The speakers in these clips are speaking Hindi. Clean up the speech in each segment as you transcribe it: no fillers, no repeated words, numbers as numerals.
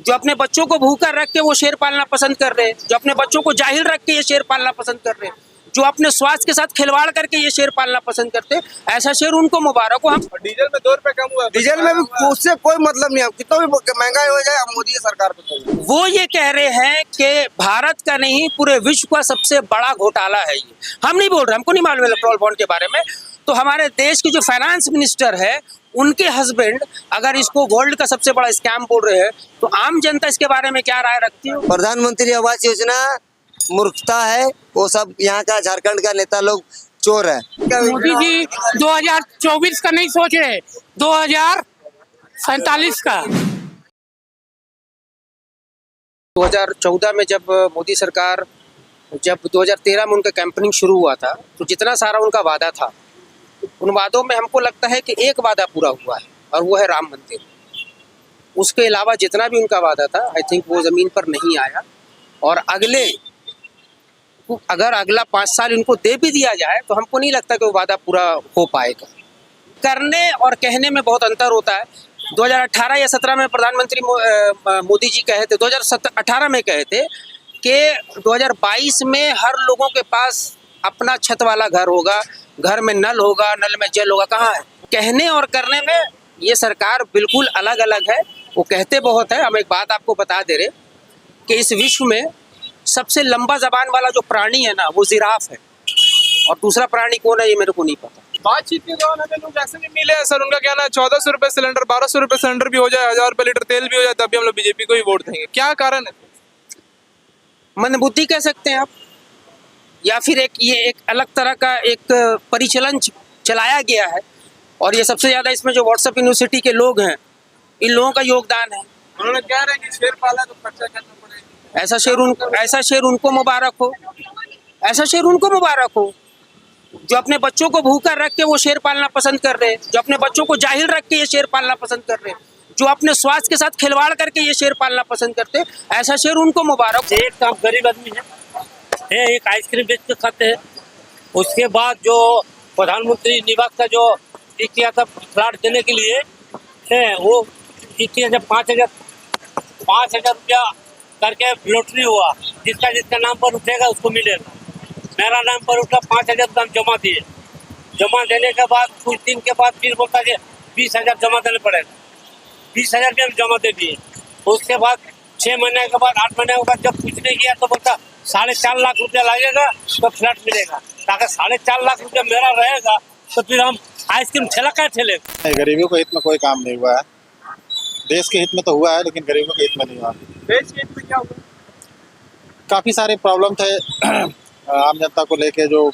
जो अपने बच्चों को भूखा रख के वो शेर पालना पसंद कर रहे हैं, जो अपने बच्चों को जाहिल रख के ये शेर पालना पसंद कर रहे हैं, जो अपने स्वास्थ्य के साथ खिलवाड़ करके ये शेर पालना पसंद करते हैं, ऐसा शेर उनको मुबारक हो। हम डीजल में 2 रुपए कम हुआ, डीजल में भी उससे कोई मतलब नहीं है, कितना भी महंगाई हो जाए हम मोदी सरकार पे चाहिए। वो ये कह रहे हैं कि भारत का नहीं पूरे विश्व का सबसे बड़ा घोटाला है ये। हम नहीं बोल रहे, हमको नहीं मालूम इलेक्ट्रॉल बॉन्ड के बारे में। तो हमारे देश की जो फाइनेंस मिनिस्टर है उनके हस्बैंड अगर इसको वर्ल्ड का सबसे बड़ा स्कैम बोल रहे हैं तो आम जनता इसके बारे में क्या राय रखती है? प्रधानमंत्री आवास योजना मूर्खता है, वो सब यहाँ का झारखंड का नेता लोग चोर है। मोदी जी 2024 का नहीं सोच रहे, 2047 का। 2014 में जब मोदी सरकार, जब 2013 में उनका कैंपेनिंग शुरू हुआ था तो जितना सारा उनका वादा था उन वादों में हमको लगता है कि एक वादा पूरा हुआ है और वो है राम मंदिर। उसके अलावा जितना भी उनका वादा था आई थिंक वो ज़मीन पर नहीं आया। और अगर अगला 5 साल इनको दे भी दिया जाए तो हमको नहीं लगता कि वो वादा पूरा हो पाएगा। करने और कहने में बहुत अंतर होता है। 2018 या 17 में प्रधानमंत्री मोदी जी कहे थे, 2018 में कहे थे कि 2022 में हर लोगों के पास अपना छत वाला घर होगा, घर में नल होगा, नल में जल होगा। कहाँ है? कहने और करने में ये सरकार बिल्कुल अलग अलग है। वो कहते बहुत है। हम एक बात आपको बता दे रहे कि इस विश्व में सबसे लंबा जबान वाला जो प्राणी है ना वो जिराफ है, और दूसरा प्राणी कौन है ये मेरे को नहीं पता। बातचीत के दौरान हमें लोग ऐसे भी मिले हैं सर, उनका कहना है 1400 रुपए सिलेंडर, 1200 रुपए सिलेंडर भी हो जाए, 1000 रुपए लीटर तेल भी हो जाए, तब भी हम लोग बीजेपी को ही वोट देंगे। क्या कारण है? मंदबुद्धि कह सकते हैं आप, या फिर ये एक अलग तरह का एक परिचलन चलाया गया है। और ये सबसे ज्यादा इसमें जो व्हाट्सएप यूनिवर्सिटी के लोग हैं इन लोगों का योगदान है। उन्होंने कह रहे हैं कि शेर पाला तो खर्चा करना पड़ेगा। ऐसा शेर उनको मुबारक हो, ऐसा शेर उनको मुबारक हो जो अपने बच्चों को भूखा रख के वो शेर पालना पसंद कर रहे हैं, जो अपने बच्चों को जाहिल रख के ये शेर पालना पसंद कर रहे हैं, जो अपने स्वास्थ्य के साथ खिलवाड़ करके ये शेर पालना पसंद करते हैं, ऐसा शेर उनको मुबारक। एक तो हम गरीब आदमी है, एक आइसक्रीम बेच के खाते हैं। उसके बाद जो प्रधानमंत्री निवास का जो किया था फ्लैट देने के लिए है, वो 5,000 रुपया करके लॉटरी हुआ। जिसका नाम पर उठेगा उसको मिलेगा। मेरा नाम पर उठा, 5,000 रुपया जमा दिए। जमा देने के बाद कुछ दिन के बाद फिर बोलता है 20,000 जमा देने पड़ेगा। 20,000 रुपया जमा दे दिए। उसके बाद 6 महीने के बाद 8 महीने के बाद जब कुछ नहीं किया तो बोलता 4.5 लाख रुपया लगेगा तो फ्लैट मिलेगा। अगर 4.5 लाख रुपया मेरा रहेगा तो फिर हम आइसक्रीम ठेला क्या ठेलेगा? गरीबों के हित में कोई काम नहीं हुआ है। देश के हित में तो हुआ है लेकिन गरीबों के हित में नहीं हुआ। देश के हित में क्या हुआ? काफ़ी सारे प्रॉब्लम थे आम जनता को लेके, जो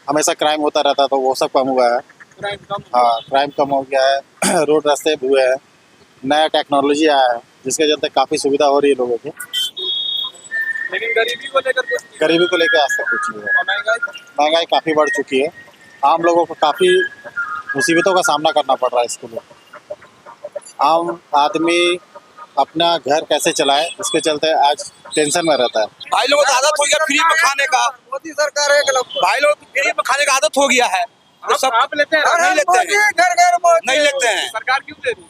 हमेशा क्राइम होता रहता था वो सब कम हुआ है। क्राइम कम हो गया है। रोड रास्ते हुए हैं, नया टेक्नोलॉजी आया है जिसके चलते काफ़ी सुविधा हो रही है लोगों की। लेकिन गरीबी को लेकर आज तक कुछ नहीं है। महंगाई काफ़ी बढ़ चुकी है। आम लोगों को काफ़ी मुसीबतों का सामना करना पड़ रहा है इसके लिए। आम आदमी अपना घर कैसे चलाए इसके चलते आज टेंशन में रहता है। भाई लोगों को आदत हो गया फ्री में खाने का। मोदी सरकार है, भाई लोग फ्री में खाने का आदत हो गया है। तो सब आप लेते हैं? नहीं लेते हैं, नहीं लेते हैं। सरकार क्यों दे रही है?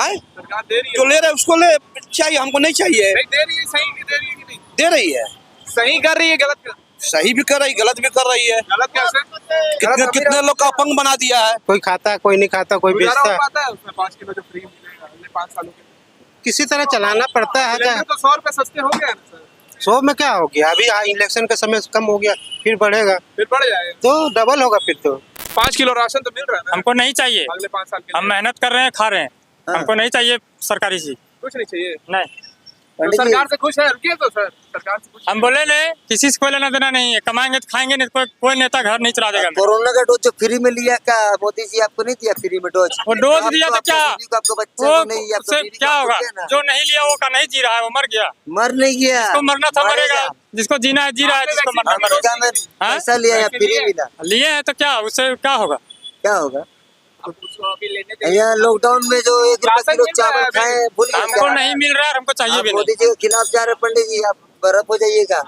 सरकार दे रही है, जो ले रहे हैं उसको ले चाहिए, हमको नहीं चाहिए। नहीं दे रही है। सही दे रही है कि नहीं? दे रही है, सही कर रही है, गलत कर? सही भी कर रही, गलत भी कर रही है। गलत कैसे? कितने लोग का अपंग बना दिया है। कोई खाता है, कोई नहीं खाता, कोई गुजारा बेचता हो है। पाता है उसमें? 5 किलो जो फ्री मिलेगा अगले 5 सालों के? किसी तरह चलाना पड़ता है। सिलेंडर तो 100 रुपए सस्ते हो गए हैं ना सर। 100 में क्या हो गया? अभी इलेक्शन का समय कम हो गया, फिर बढ़ेगा फिर बढ़ जाएगा तो डबल होगा फिर तो। 5 किलो राशन तो मिल रहा है ना हमको नहीं चाहिए। अगले 5 साल के हम मेहनत कर रहे हैं, खा रहे हैं। हमको नहीं चाहिए सरकारी चीज, कुछ नहीं चाहिए। नहीं। तो सरकार से खुश है? रुकिए तो सर, सरकार से खुश हम बोले ले किसी से कोई लेना देना नहीं है, कमाएंगे तो खाएंगे, नहीं तो कोई नेता घर नहीं चला देगा। कोरोना का डोज जो फ्री में लिया, क्या मोदी जी आपको नहीं दिया फ्री में डोज? वो डोज दिया तो क्या, आपको बच्चा वो को नहीं, आपको उससे बीवी को क्या होगा? ना। जो नहीं लिया वो का नहीं जी रहा है, वो मर गया। मर नहीं गया, जिसको मरना था मरेगा, जिसको जीना है जी रहा है, जिसको मरना मरेगा। अमेरिका में पैसा लिया या फ्री मिला? लिए हैं तो क्या, उससे क्या होगा? क्या होगा? उसको अभी लेने के यहाँ लॉकडाउन में जो 1 रुपए राशन किलो मिल रहा है चावल अभी। खाए भूल गए हमको क्या? नहीं मिल रहा है, हमको चाहिए आप भी मोदी नहीं। जी के खिलाफ जा रहे पंडित जी, आप बर्फ हो जाइएगा।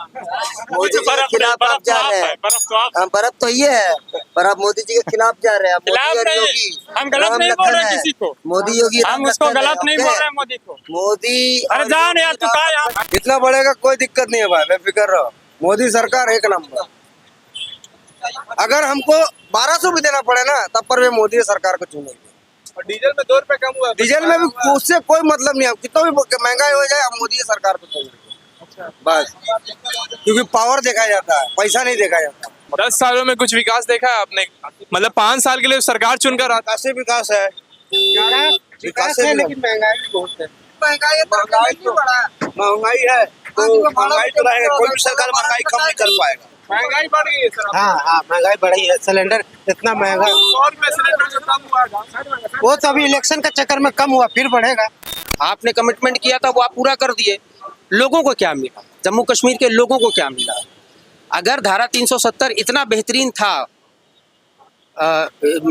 मोदी जी के बर्फ खिलाफ बर्फ आप जा तो रहे आप हैं। है, बर्फ तो आप हाँ, बर्फ तो ये है, पर आप मोदी जी के खिलाफ जा रहे हैं। आप खिलाफ मोदी और नहीं, योगी हम गलत राम नहीं बोल लखन रहे है। किसी को। मोदी योगी हम राम उसको लखन है, गलत नहीं ओके? बोल रहे मोदी को। मोदी अरे और जान यार, योगी तू राम कहा यार। इतना बढ़ेगा कोई दिक्कत नहीं है भाई, बेफिक्र रहो। मोदी सरकार एक नंबर। अगर हमको 1200 भी देना पड़े ना, तब पर वे मोदी सरकार को चुनेंगे। और डीजल में 2 रुपए कम हुआ है। डीजल में भी उससे कोई मतलब नहीं है, कितना भी महंगाई हो जाए, हम मोदी सरकार को चुनेंगे बस। क्योंकि पावर देखा जाता है, पैसा नहीं देखा जाता। 10 सालों में कुछ विकास देखा है आपने? मतलब 5 साल के लिए सरकार चुनकर आता विकास से विकास है, विकास है, लेकिन महंगाई भी बहुत है। महंगाई है तो महंगाई तो रहेगा, कोई भी सरकार महंगाई कम नहीं कर पाएगा। महंगाई बढ़ गई है सर। हाँ महंगाई बढ़ी है। सिलेंडर इतना महंगा, 100 रुपए सिलेंडर जो कम हुआ है। वो तो अभी इलेक्शन के चक्कर में कम हुआ, फिर बढ़ेगा। आपने कमिटमेंट किया था वो आप पूरा कर दिए। लोगों को क्या मिला? जम्मू कश्मीर के लोगों को क्या मिला? अगर धारा 370 इतना बेहतरीन था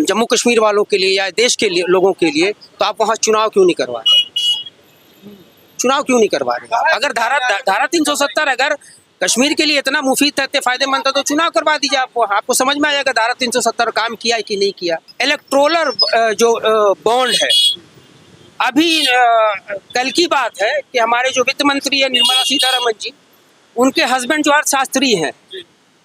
जम्मू कश्मीर वालों के लिए या देश के लिए लोगों के लिए, तो आप वहाँ चुनाव क्यों नहीं करवा रहे? चुनाव क्यों नहीं करवा रहे? अगर धारा 370 अगर कश्मीर के लिए इतना मुफीद था, इतने फायदेमंद था, तो चुनाव करवा दीजिए। आपको समझ में आएगा धारा 370 काम किया है कि नहीं किया। इलेक्ट्रोलर जो बॉन्ड है, अभी कल की बात है कि हमारे जो वित्त मंत्री है निर्मला सीतारमण जी, उनके हस्बैंड जो अर्थशास्त्री हैं,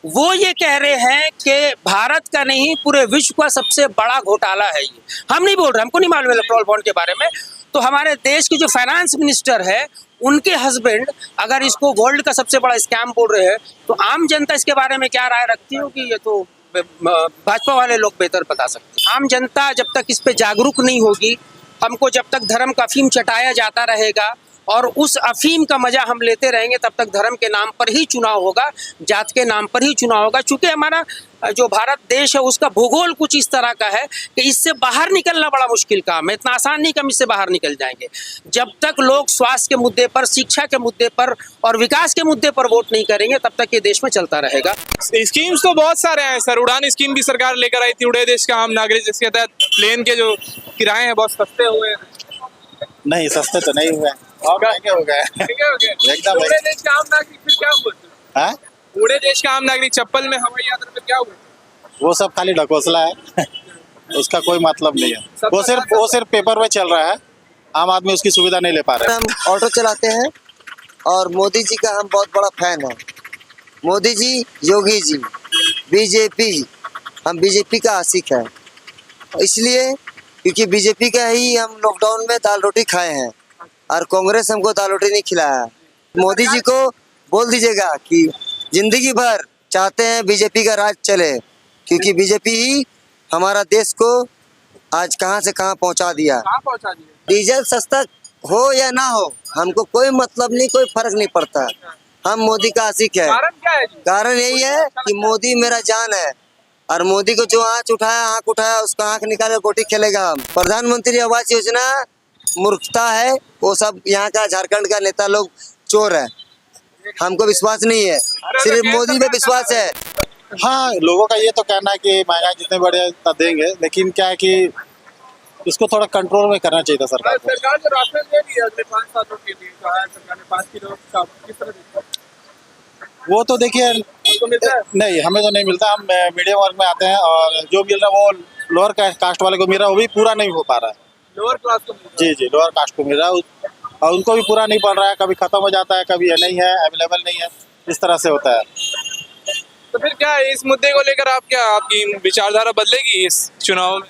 वो ये कह रहे हैं कि भारत का नहीं पूरे विश्व का सबसे बड़ा घोटाला है ये। हम नहीं बोल रहे, हमको नहीं मालूम इलेक्ट्रोल बॉन्ड के बारे में। तो हमारे देश के जो फाइनेंस मिनिस्टर है, उनके हस्बैंड अगर इसको वर्ल्ड का सबसे बड़ा स्कैम बोल रहे हैं, तो आम जनता इसके बारे में क्या राय रखती होगी, ये तो भाजपा वाले लोग बेहतर बता सकते हैं। आम जनता जब तक इस पे जागरूक नहीं होगी, हमको जब तक धर्म का अफीम चटाया जाता रहेगा और उस अफीम का मजा हम लेते रहेंगे, तब तक धर्म के नाम पर ही चुनाव होगा, जात के नाम पर ही चुनाव होगा। चूंकि हमारा जो भारत देश है उसका भूगोल कुछ इस तरह का है कि इससे बाहर निकलना बड़ा मुश्किल काम है। इतना आसान नहीं कि हम इससे बाहर निकल जाएंगे। जब तक लोग स्वास्थ्य के मुद्दे पर, शिक्षा के मुद्दे पर और विकास के मुद्दे पर वोट नहीं करेंगे, तब तक ये देश में चलता रहेगा। स्कीम्स तो बहुत सारे हैं सर। उड़ान स्कीम भी सरकार लेकर आई थी, उड़े देश का आम नागरिक, जिसके तहत प्लेन के जो किराए हैं बहुत सस्ते हुए हैं। नहीं, सस्ते तो नहीं हुए, और महंगे हो गए। ठीक है, ओके। एकदम उड़े देश का आम नागरिक फिर क्या हुआ? हाँ? उड़े देश का आम नागरिक चप्पल में हवाई यात्रा में क्या हुआ? वो सब खाली ढकोसला है। उसका कोई मतलब नहीं है। वो सिर्फ पेपर में चल रहा है, आम आदमी उसकी सुविधा नहीं ले पा रहे। हम ऑटो चलाते हैं और मोदी जी का हम बहुत बड़ा फैन है। मोदी जी, योगी जी, बीजेपी, हम बीजेपी का आशिक है। इसलिए क्योंकि बीजेपी का ही हम लॉकडाउन में दाल रोटी खाए हैं और कांग्रेस हमको दाल रोटी नहीं खिलाया। मोदी जी को बोल दीजिएगा कि जिंदगी भर चाहते हैं बीजेपी का राज चले, क्योंकि बीजेपी ही हमारा देश को आज कहां से कहां पहुंचा दिया। कहाँ पहुंचा दिए? डीजल सस्ता हो या ना हो, हमको कोई मतलब नहीं, कोई फर्क नहीं पड़ता। हम मोदी का आशिक है। कारण क्या है जी? कारण यही है कि मोदी मेरा जान है और मोदी को जो आँख उठाया उसका आँख निकाले गोटी खेलेगा हम। प्रधानमंत्री आवास योजना मूर्खता है, वो सब यहाँ का झारखंड का नेता लोग चोर है। हमको विश्वास नहीं है, सिर्फ मोदी पे विश्वास है। हाँ, लोगों का ये तो कहना है कि महंगाई जितने बढ़े तब देंगे, लेकिन क्या है कि इसको थोड़ा कंट्रोल में करना चाहिए था सरकार को। सरकार जो राशन दे रही है अगले 5 सालों के लिए, कहा है सरकार ने 5 किलो का, किस तरह देता है? वो तो देखिए, आपको मिलता है? नहीं हमें तो नहीं मिलता। हम मीडियम वर्ग में आते हैं और जो मिल रहा है वो लोअर कास्ट वाले को मिल रहा है, वो भी पूरा नहीं हो पा रहा है। लोअर क्लास को मिलता है? जी जी, लोअर कास्ट को मिल रहा है और उनको भी पूरा नहीं पड़ रहा है। कभी खत्म हो जाता है, कभी नहीं है, अवेलेबल नहीं है, इस तरह से होता है। तो फिर क्या है, इस मुद्दे को लेकर आपकी विचारधारा बदलेगी इस चुनाव में?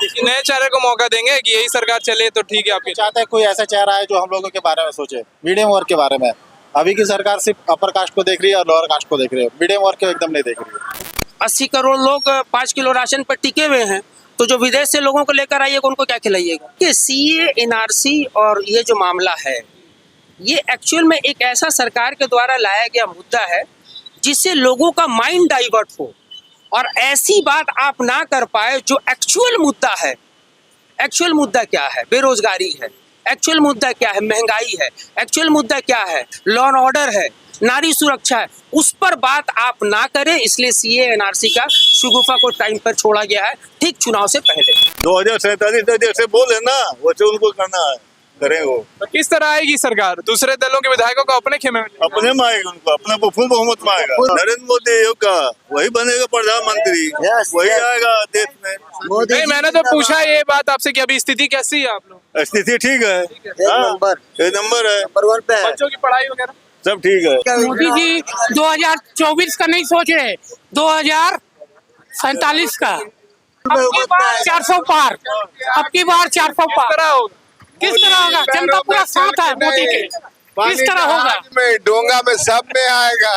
किसी नए चेहरे को मौका देंगे कि यही सरकार चले तो ठीक है? आपके चाहते हैं कोई ऐसा चेहरा है जो हम लोगों के बारे में सोचे, मीडियम वर्ग के बारे में। अभी की सरकार सिर्फ अपर कास्ट को देख रही है और लोअर कास्ट को देख रही है, मीडियम वर्ग को एकदम नहीं देख रही है। 80 करोड़ लोग 5 किलो राशन पर टिके हुए हैं, तो जो विदेश से लोगों को लेकर आइएगा उनको क्या खिलाइएगा? ये CA, NRC और ये जो मामला है, ये एक्चुअल में एक ऐसा सरकार के द्वारा लाया गया मुद्दा है जिससे लोगों का माइंड डाइवर्ट हो और ऐसी बात आप ना कर पाए जो एक्चुअल मुद्दा है। एक्चुअल मुद्दा क्या है? बेरोजगारी है, एक्चुअल मुद्दा क्या है? महंगाई है। एक्चुअल मुद्दा क्या है? लॉ एंड ऑर्डर है, नारी सुरक्षा है। उस पर बात आप ना करें, इसलिए सीए एनआरसी का शगुफा को टाइम पर छोड़ा गया है, ठीक चुनाव से पहले। 2047 तक जैसे बोले ना वैसे उनको करना है, करें वो। तो किस तरह आएगी सरकार? दूसरे दलों के विधायकों को अपने खेमे में अपने में आएगा, उनको अपने फुल बहुमत में आएगा। नरेंद्र मोदी का वही बनेगा प्रधानमंत्री, वही आएगा देश में। मोदी नहीं, जी मैंने तो जिंदाबाद। पूछा ये बात आपसे कि अभी स्थिति कैसी है आप लोग? स्थिति ठीक है, एक नंबर एक नंबर है, नंबर 1 पे है। बच्चों की पढ़ाई वगैरह सब ठीक है। मोदी जी 2024 का नहीं सोच रहे, 2047 का। अब की बार 400 पार, अब की बार 400 किस पार। तरह होगा? किस तरह होगा? जनता पूरा साथ है मोदी के। किस तरह होगा? डोंगा में सब में आएगा।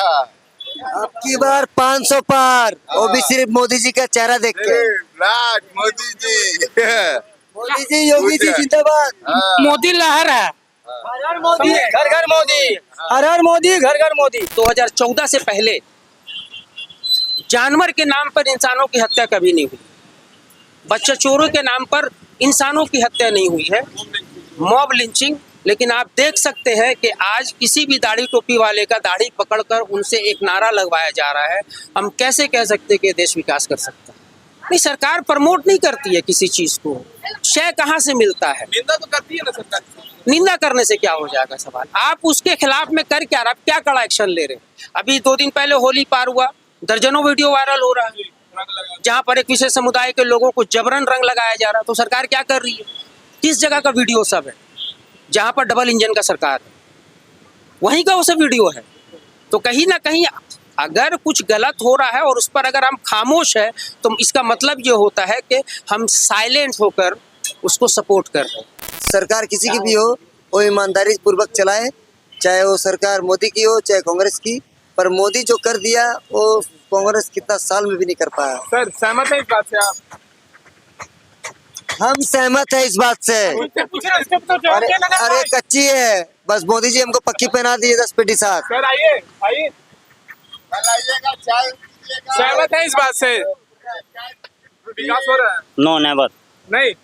अब की बार 500 पार, वो भी सिर्फ मोदी जी का चेहरा देख के। राज मोदी जी मोदी जी, योगी जी जिंदाबाद। मोदी लहर है। घर घर मोदी, हर हर मोदी, घर घर मोदी। 2014 से पहले जानवर के नाम पर इंसानों की हत्या कभी नहीं हुई, बच्चा चोरों के नाम पर इंसानों की हत्या नहीं हुई है, मॉब लिंचिंग। लेकिन आप देख सकते हैं कि आज किसी भी दाढ़ी टोपी वाले का दाढ़ी पकड़कर उनसे एक नारा लगवाया जा रहा है। हम कैसे कह सकते हैं कि देश विकास कर सकता है? नहीं, सरकार प्रमोट नहीं करती है किसी चीज को, शय कहाँ से मिलता है? निंदा तो करती है ना सरकार। निंदा करने से क्या हो जाएगा सवाल? आप उसके खिलाफ में कर क्या रहे, आप क्या कड़ा एक्शन ले रहे हैं? अभी 2 दिन पहले होली पार हुआ, दर्जनों वीडियो वायरल हो रहा है जहां पर एक विशेष समुदाय के लोगों को जबरन रंग लगाया जा रहा है। तो सरकार क्या कर रही है? किस जगह का वीडियो सब है? जहां पर डबल इंजन का सरकार है, वहीं का वो सब वीडियो है। तो कहीं ना कहीं अगर कुछ गलत हो रहा है और उस पर अगर हम खामोश है, तो इसका मतलब ये होता है कि हम साइलेंट होकर उसको सपोर्ट कर रहे हैं। सरकार किसी की भी हो, वो ईमानदारी पूर्वक चलाए, चाहे वो सरकार मोदी की हो चाहे कांग्रेस की। पर मोदी जो कर दिया वो कांग्रेस कितना साल में भी नहीं कर पाया। सर सहमत है इस बात से आप? हम सहमत है इस बात से। अरे कच्ची है, बस मोदी जी हमको पक्की पहना दिए 10 पेटी साथ। सर आइए आइए, सहमत है इस बात से? विकास हो रहा है? No never. नहीं